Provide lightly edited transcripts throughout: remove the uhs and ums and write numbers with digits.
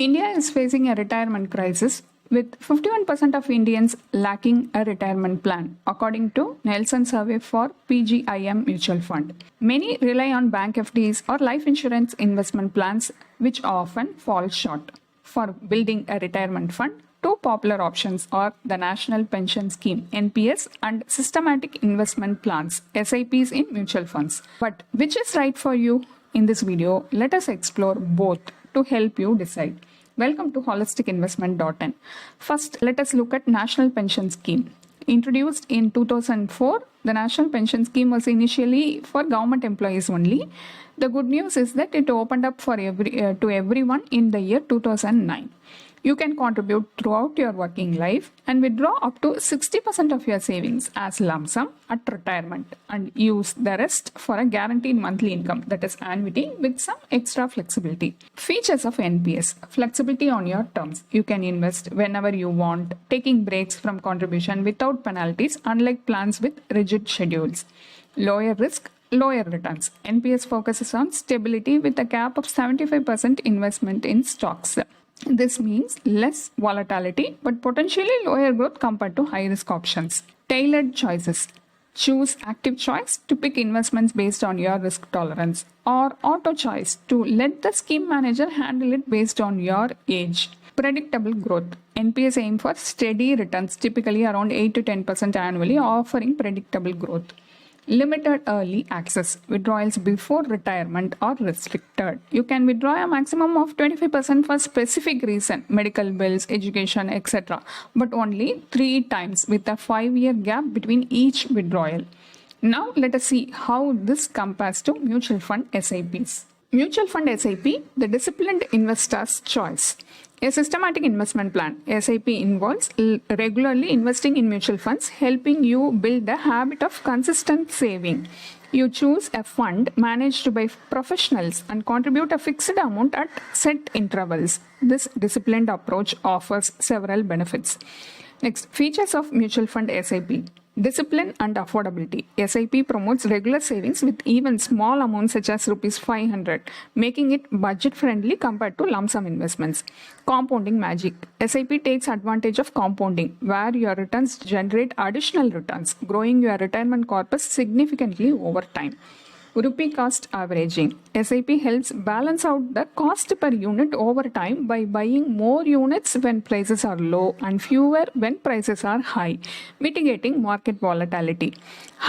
India is facing a retirement crisis with 51% of Indians lacking a retirement plan, according to Nelson survey for PGIM Mutual Fund. Many rely on bank FDs or life insurance investment plans, which often fall short. For building a retirement fund, two popular options are the National Pension Scheme (NPS) and systematic investment plans (SIPs) in mutual funds. But which is right for you? In this video, let us explore both to help you decide. Welcome to holisticinvestment.in. First, let us look at National Pension Scheme. Introduced in 2004, the National Pension Scheme was initially for government employees only. The good news is that it opened up for to everyone in the year 2009. You can contribute throughout your working life and withdraw up to 60% of your savings as lump sum at retirement and use the rest for a guaranteed monthly income, that is annuity, with some extra flexibility. Features of NPS: flexibility on your terms. You can invest whenever you want, taking breaks from contribution without penalties, unlike plans with rigid schedules. Lower risk, lower returns. NPS focuses on stability with a cap of 75% investment in stocks. This means less volatility but potentially lower growth compared to high-risk options. Tailored choices. Choose active choice to pick investments based on your risk tolerance, or auto choice to let the scheme manager handle it based on your age. Predictable growth. NPS aim for steady returns, typically around 8 to 10% annually, offering predictable growth. Limited early access. Withdrawals before retirement are restricted. You can withdraw a maximum of 25% for specific reason, medical bills, education, etc., but only 3 times with a 5-year gap between each withdrawal. Now let us see how this compares to mutual fund SIPs. Mutual fund SIP, the disciplined investor's choice. A systematic investment plan (SIP) involves regularly investing in mutual funds, helping you build the habit of consistent saving. You choose a fund managed by professionals and contribute a fixed amount at set intervals. This disciplined approach offers several benefits. Next, features of mutual fund SIP. Discipline and affordability. SIP promotes regular savings with even small amounts such as ₹500, making it budget-friendly compared to lump sum investments. Compounding magic. SIP takes advantage of compounding, where your returns generate additional returns, growing your retirement corpus significantly over time. Rupee cost averaging. SIP helps balance out the cost per unit over time by buying more units when prices are low and fewer when prices are high, mitigating market volatility.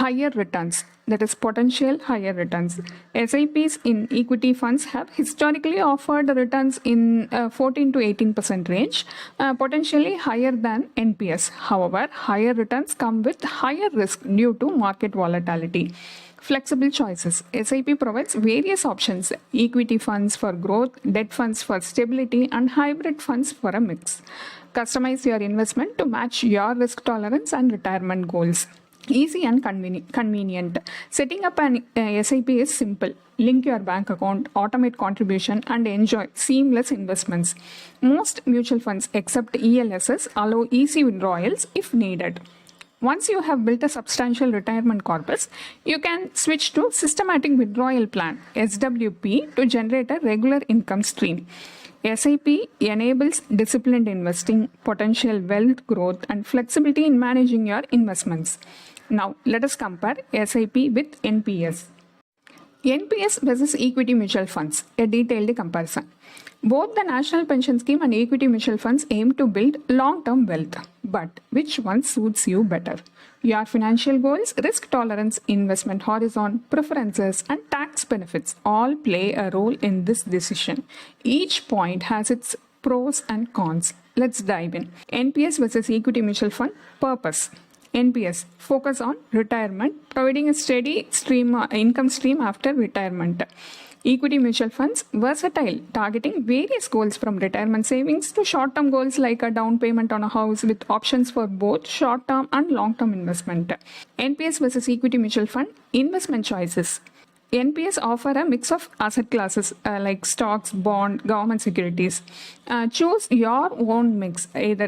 Higher returns, that is potential higher returns. SIPs in equity funds have historically offered returns in 14 to 18% range, potentially higher than NPS. However, higher returns come with higher risk due to market volatility. Flexible choices. SIP provides various options: equity funds for growth, debt funds for stability, and hybrid funds for a mix. Customize your investment to match your risk tolerance and retirement goals. Easy and convenient. Setting up an SIP is simple. Link your bank account, automate contribution, and enjoy seamless investments. Most mutual funds except ELSs allow easy withdrawals if needed. Once you have built a substantial retirement corpus, you can switch to Systematic Withdrawal Plan (SWP) to generate a regular income stream. SIP enables disciplined investing, potential wealth growth, and flexibility in managing your investments. Now, let us compare SIP with NPS. NPS versus equity mutual funds, a detailed comparison. Both the National Pension Scheme and equity mutual funds aim to build long-term wealth. But which one suits you better? Your financial goals, risk tolerance, investment horizon, preferences, and tax benefits all play a role in this decision. Each point has its pros and cons. Let's dive in. NPS versus equity mutual fund. Purpose. NPS, focus on retirement, providing a steady income stream after retirement. Equity mutual funds, versatile, targeting various goals from retirement savings to short-term goals like a down payment on a house, with options for both short-term and long-term investment. NPS versus equity mutual fund. Investment choices. NPS offer a mix of asset classes like stocks, bond, government securities. Choose your own mix, either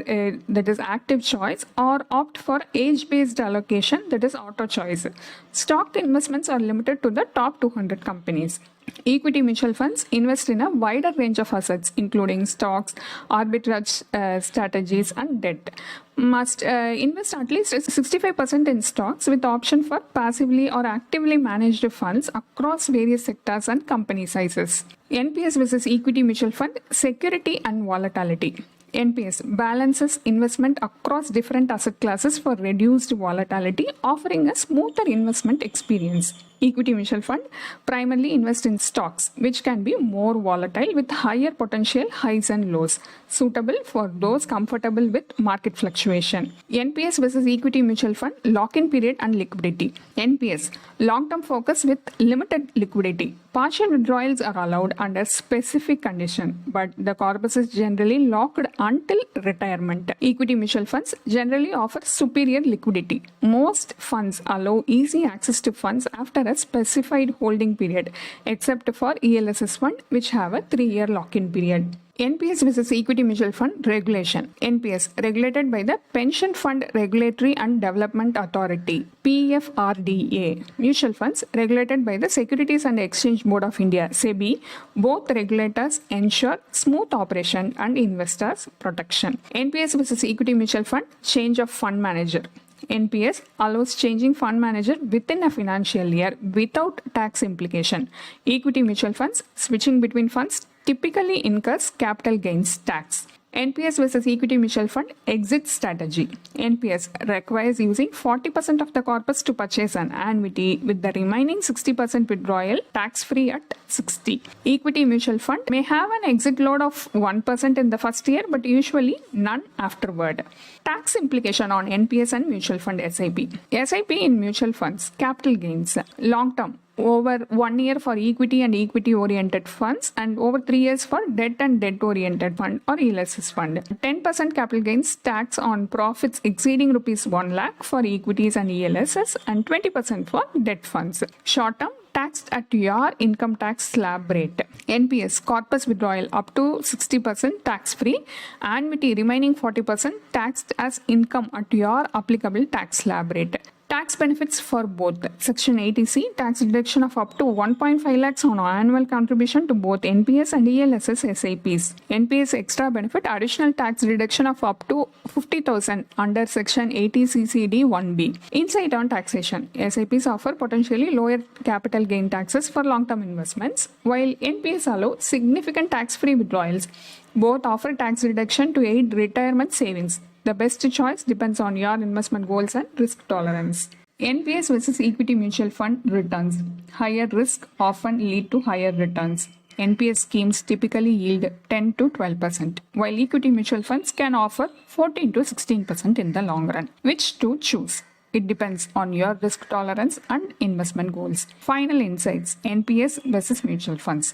that is active choice, or opt for age-based allocation, that is auto choice. Stock investments are limited to the top 200 companies. Equity mutual funds invest in a wider range of assets, including stocks, arbitrage strategies, and debt. Must invest at least 65% in stocks with option for passively or actively managed funds across various sectors and company sizes. NPS versus equity mutual fund, security and volatility. NPS balances investment across different asset classes for reduced volatility, offering a smoother investment experience. Equity mutual fund primarily invest in stocks, which can be more volatile with higher potential highs and lows, suitable for those comfortable with market fluctuation. NPS versus equity mutual fund, lock-in period and liquidity. NPS, long-term focus with limited liquidity. Partial withdrawals are allowed under specific condition, but the corpus is generally locked until retirement. Equity mutual funds generally offer superior liquidity. Most funds allow easy access to funds after a specified holding period, except for ELSS fund, which have a 3-year lock-in period. NPS versus equity mutual fund regulation. NPS regulated by the Pension Fund Regulatory and Development Authority (PFRDA). Mutual funds regulated by the Securities and Exchange Board of India (SEBI). Both regulators ensure smooth operation and investors protection. NPS versus equity mutual fund, change of fund manager. NPS allows changing fund manager within a financial year without tax implication. Equity mutual funds, switching between funds typically incurs capital gains tax. NPS versus equity mutual fund, exit strategy. NPS requires using 40% of the corpus to purchase an annuity, with the remaining 60% withdrawal tax-free at 60. Equity mutual fund may have an exit load of 1% in the first year, but usually none afterward. Tax implication on NPS and mutual fund SIP. SIP in mutual funds, capital gains, long-term, over 1 year for equity and equity oriented funds, and over 3 years for debt and debt oriented fund or ELSS fund. 10% capital gains tax on profits exceeding rupees 1 lakh for equities and ELSS, and 20% for debt funds. Short term, taxed at your income tax slab rate. NPS corpus withdrawal up to 60% tax free, annuity remaining 40% taxed as income at your applicable tax slab rate. Tax benefits for both. Section 80C, tax deduction of up to 1.5 lakhs on annual contribution to both NPS and ELSS SIPs. NPS extra benefit, additional tax deduction of up to 50,000 under Section 80CCD 1B. Insight on taxation. SIPs offer potentially lower capital gain taxes for long-term investments, while NPS allow significant tax-free withdrawals. Both offer tax reduction to aid retirement savings. The best choice depends on your investment goals and risk tolerance. NPS versus equity mutual fund returns. Higher risk often lead to higher returns. NPS schemes typically yield 10 to 12%, while equity mutual funds can offer 14 to 16% in the long run. Which to choose? It depends on your risk tolerance and investment goals. Final insights: NPS versus mutual funds.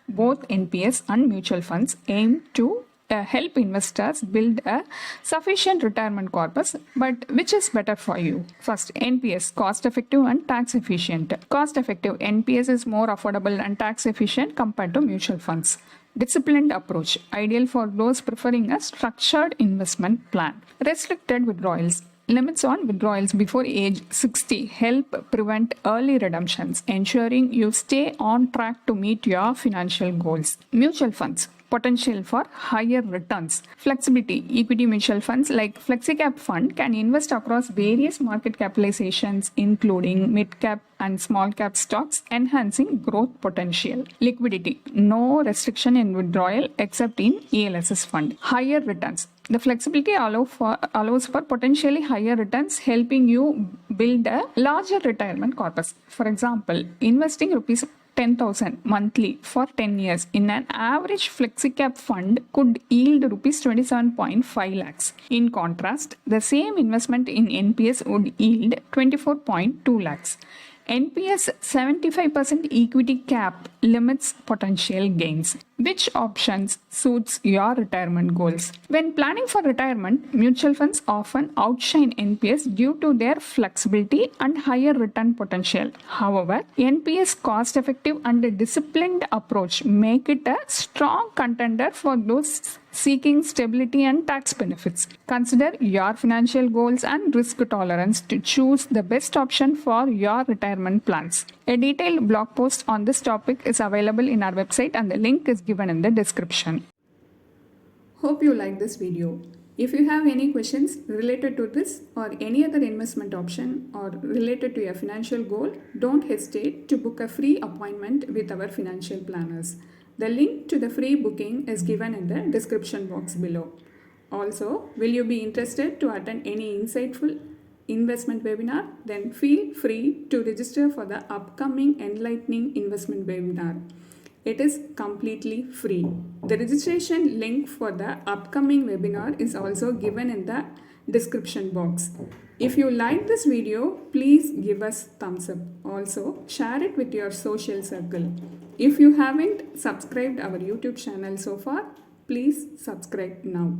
Both NPS and mutual funds aim to help investors build a sufficient retirement corpus, but which is better for you? First, NPS, cost effective and tax efficient. Cost effective, NPS is more affordable and tax efficient compared to mutual funds. Disciplined approach, ideal for those preferring a structured investment plan. Restricted withdrawals. Limits on withdrawals before age 60 help prevent early redemptions, ensuring you stay on track to meet your financial goals. Mutual funds, potential for higher returns. Flexibility, equity mutual funds like FlexiCap fund can invest across various market capitalizations, including mid-cap and small-cap stocks, enhancing growth potential. Liquidity, no restriction in withdrawal except in ELSS fund. Higher returns. The flexibility allows for potentially higher returns, helping you build a larger retirement corpus. For example, investing rupees 10,000 monthly for 10 years in an average FlexiCap fund could yield rupees 27.5 lakhs. In contrast, the same investment in NPS would yield 24.2 lakhs. NPS 75% equity cap limits potential gains. Which options suits your retirement goals? When planning for retirement, mutual funds often outshine NPS due to their flexibility and higher return potential. However, NPS cost-effective and a disciplined approach make it a strong contender for those seeking stability and tax benefits. Consider your financial goals and risk tolerance to choose the best option for your retirement plans. A detailed blog post on this topic is available in our website and the link is given in the description. Hope you like this video. If you have any questions related to this or any other investment option or related to your financial goal, don't hesitate to book a free appointment with our financial planners. The link to the free booking is given in the description box below. Also, will you be interested to attend any insightful investment webinar? Then feel free to register for the upcoming enlightening investment webinar. It is completely free. The registration link for the upcoming webinar is also given in the description box. If you like this video, please give us thumbs up. Also, share it with your social circle. If you haven't subscribed our YouTube channel so far, please subscribe now.